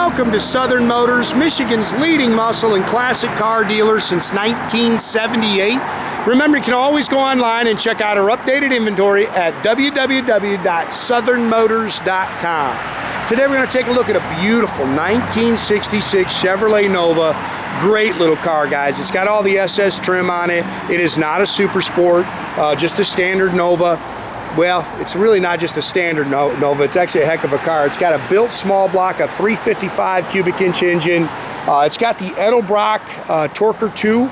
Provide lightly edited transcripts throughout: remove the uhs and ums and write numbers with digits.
welcome to Southern Motors, Michigan's leading muscle and classic car dealer since 1978. Remember, you can always go online and check out our updated inventory at www.southernmotors.com. Today we're going to take a look at a beautiful 1966 Chevrolet Nova. Great little car, guys. It's got all the SS trim on it. It is not a super sport, just a standard Nova. Well, it's really not just a standard Nova. It's actually a heck of a car. It's got a built small block, a 355 cubic inch engine. It's got the Edelbrock Torker II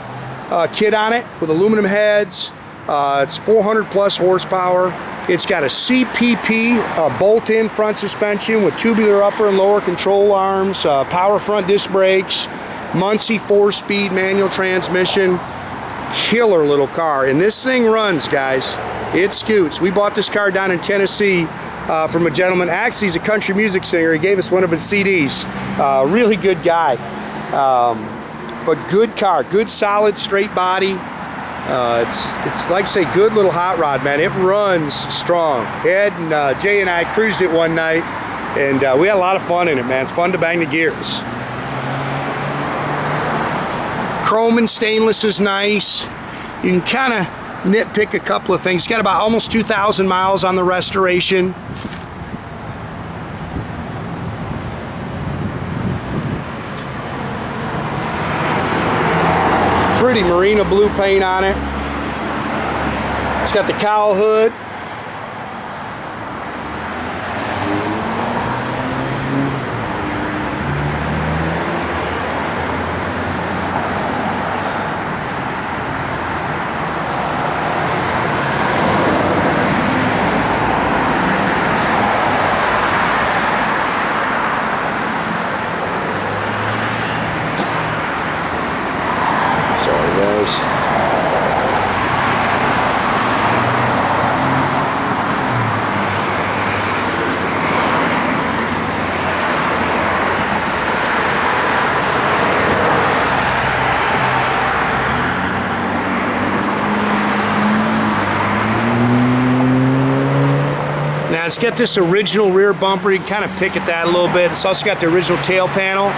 kit on it with aluminum heads. It's 400 plus horsepower. It's got a CPP bolt-in front suspension with tubular upper and lower control arms, power front disc brakes, Muncie 4-speed manual transmission. Killer little car, and this thing runs, guys. It scoots. We bought this car down in Tennessee from a gentleman. Actually, he's a country music singer. He gave us one of his CDs. Really good guy, but good car, good solid straight body. It's like, say, good little hot rod, man. It runs strong. Ed and Jay and I cruised it one night, and we had a lot of fun in it, man. It's fun to bang the gears. Chrome and stainless is nice. You can kind of nitpick a couple of things. It's got about almost 2,000 miles on the restoration. Pretty Marina blue paint on it. It's got the cowl hood. Now it's got this original rear bumper. You can kind of pick at that a little bit. It's also got the original tail panel.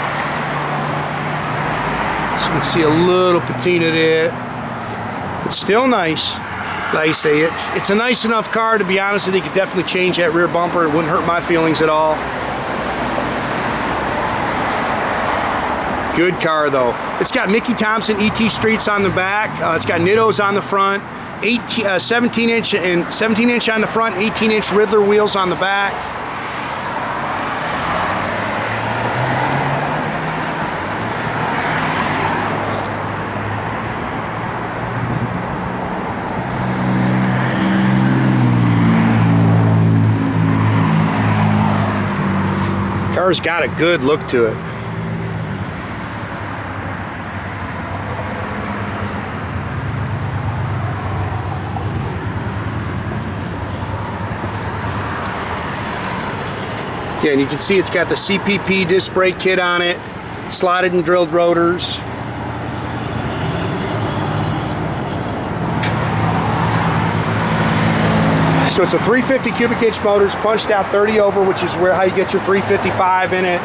So you can see a little patina there. It's still nice. Like I say, it's a nice enough car, to be honest with you. You could definitely change that rear bumper. It wouldn't hurt my feelings at all. Good car though. It's got Michey Thompson ET Streets on the back. It's got Nittos on the front. 17 inch on the front, 18 inch Ridler wheels on the back. Car's got a good look to it. Again, you can see it's got the CPP disc brake kit on it, slotted and drilled rotors. So it's a 350 cubic inch motor. It's punched out 30 over, which is how you get your 355 in it.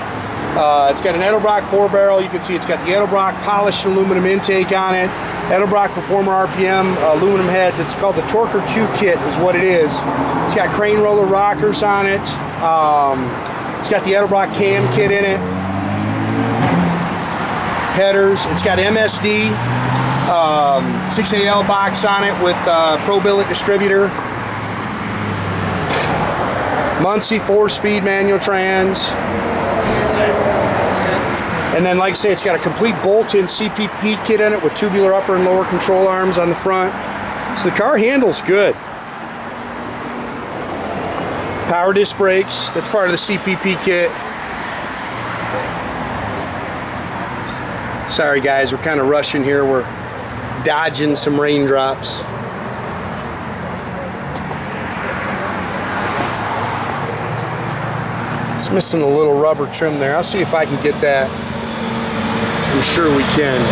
It's got an Edelbrock 4-barrel. You can see it's got the Edelbrock polished aluminum intake on it. Edelbrock Performer RPM aluminum heads. It's called the Torker II kit is what it is. It's got crane roller rockers on it. It's got the Edelbrock cam kit in it. Headers. It's got MSD 6AL box on it with Pro Billet distributor. Muncie 4-speed manual trans. And then, like I say, it's got a complete bolt-in CPP kit in it with tubular upper and lower control arms on the front. So the car handles good. Power disc brakes, that's part of the CPP kit. Sorry guys, we're kind of rushing here. We're dodging some raindrops. It's missing a little rubber trim there. I'll see if I can get that. I'm sure we can.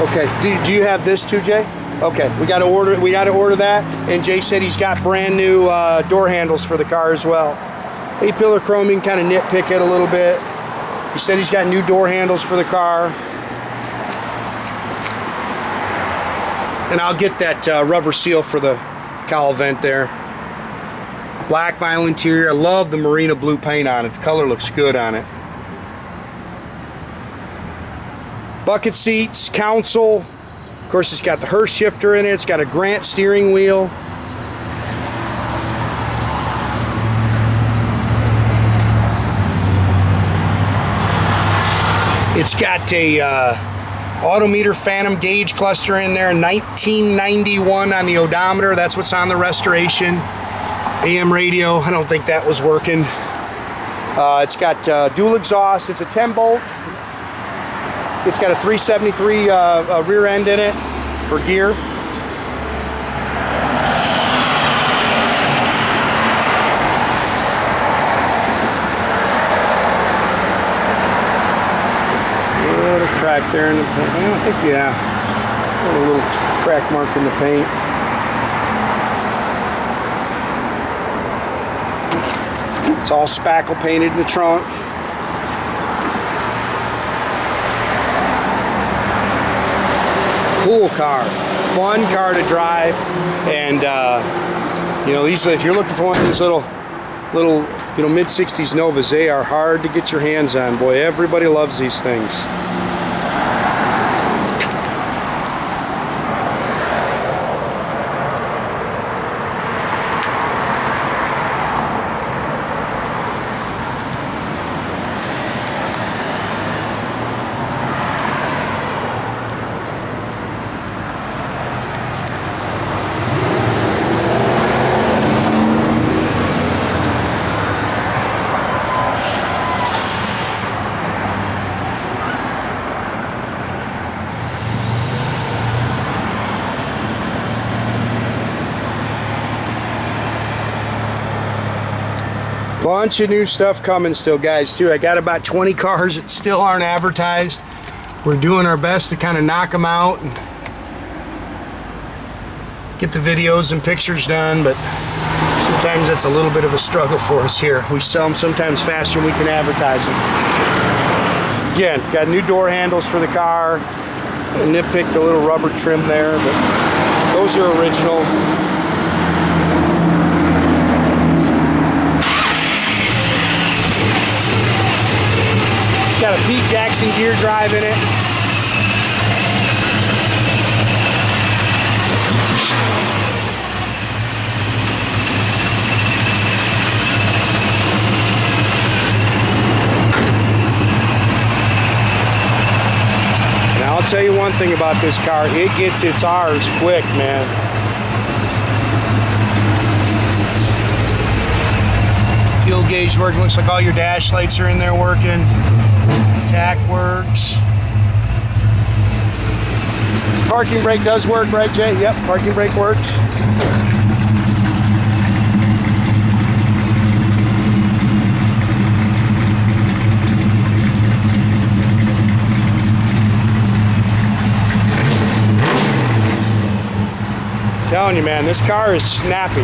Okay, do you have this too, Jay? Okay, we got to order that. And Jay said he's got brand new door handles for the car as well. A-pillar chroming, kind of nitpick it a little bit. He said he's got new door handles for the car. And I'll get that rubber seal for the cowl vent there. Black vinyl interior. I love the Marina blue paint on it. The color looks good on it. Bucket seats, console. Of course, it's got the Hurst shifter in it. It's got a Grant steering wheel. It's got a Autometer Phantom gauge cluster in there. 1991 on the odometer. That's what's on the restoration. AM radio. I don't think that was working. It's got dual exhaust. It's a 10 bolt. It's got a 373 rear end in it for gear. A little crack there in the paint. I think, yeah, a little crack mark in the paint. It's all spackle painted in the trunk. Cool car, fun car to drive, and you know, these, if you're looking for one of these little you know, mid-60s Novas, they are hard to get your hands on. Boy, everybody loves these things. Bunch of new stuff coming still, guys, too. I got about 20 cars that still aren't advertised. We're doing our best to kind of knock them out and get the videos and pictures done, but sometimes that's a little bit of a struggle for us here. We sell them sometimes faster than we can advertise them. Again, got new door handles for the car. I nitpicked the little rubber trim there, but those are original. Got a Pete Jackson gear drive in it. Now I'll tell you one thing about this car, it gets its R's quick, man. Fuel gauge working, looks like all your dash lights are in there working. Tach works. Parking brake does work, right, Jay? Yep, parking brake works. Telling you, man, this car is snappy. I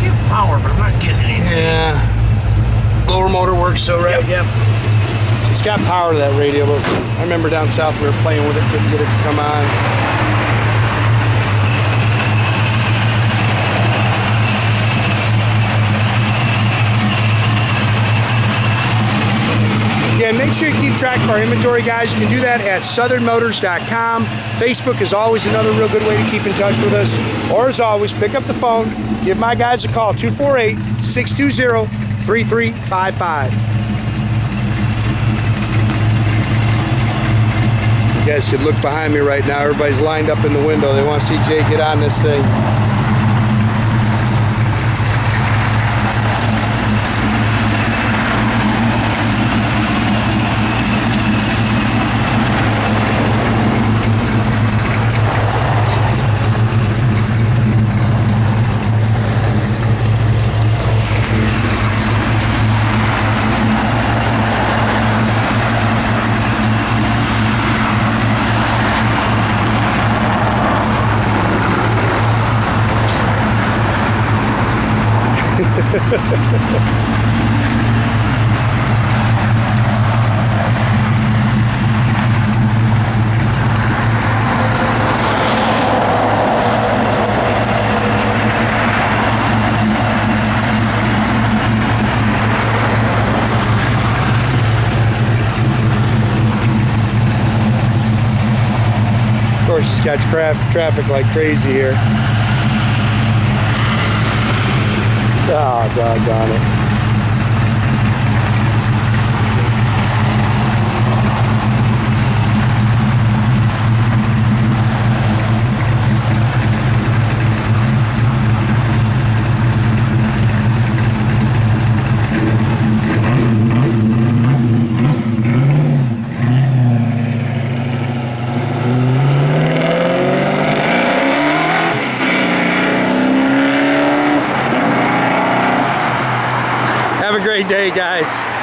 get power, but I'm not getting anything. Yeah. Blower motor works so right. Yep. It's got power to that radio, but I remember down south we were playing with it, couldn't get it to come on. Again, make sure you keep track of our inventory, guys. You can do that at southernmotors.com. Facebook is always another real good way to keep in touch with us. Or as always, pick up the phone, give my guys a call, 248-620-3355. You guys could look behind me right now. Everybody's lined up in the window. They want to see Jay get on this thing. Of course, it's got traffic like crazy here. Oh, doggone it. Have a great day, guys.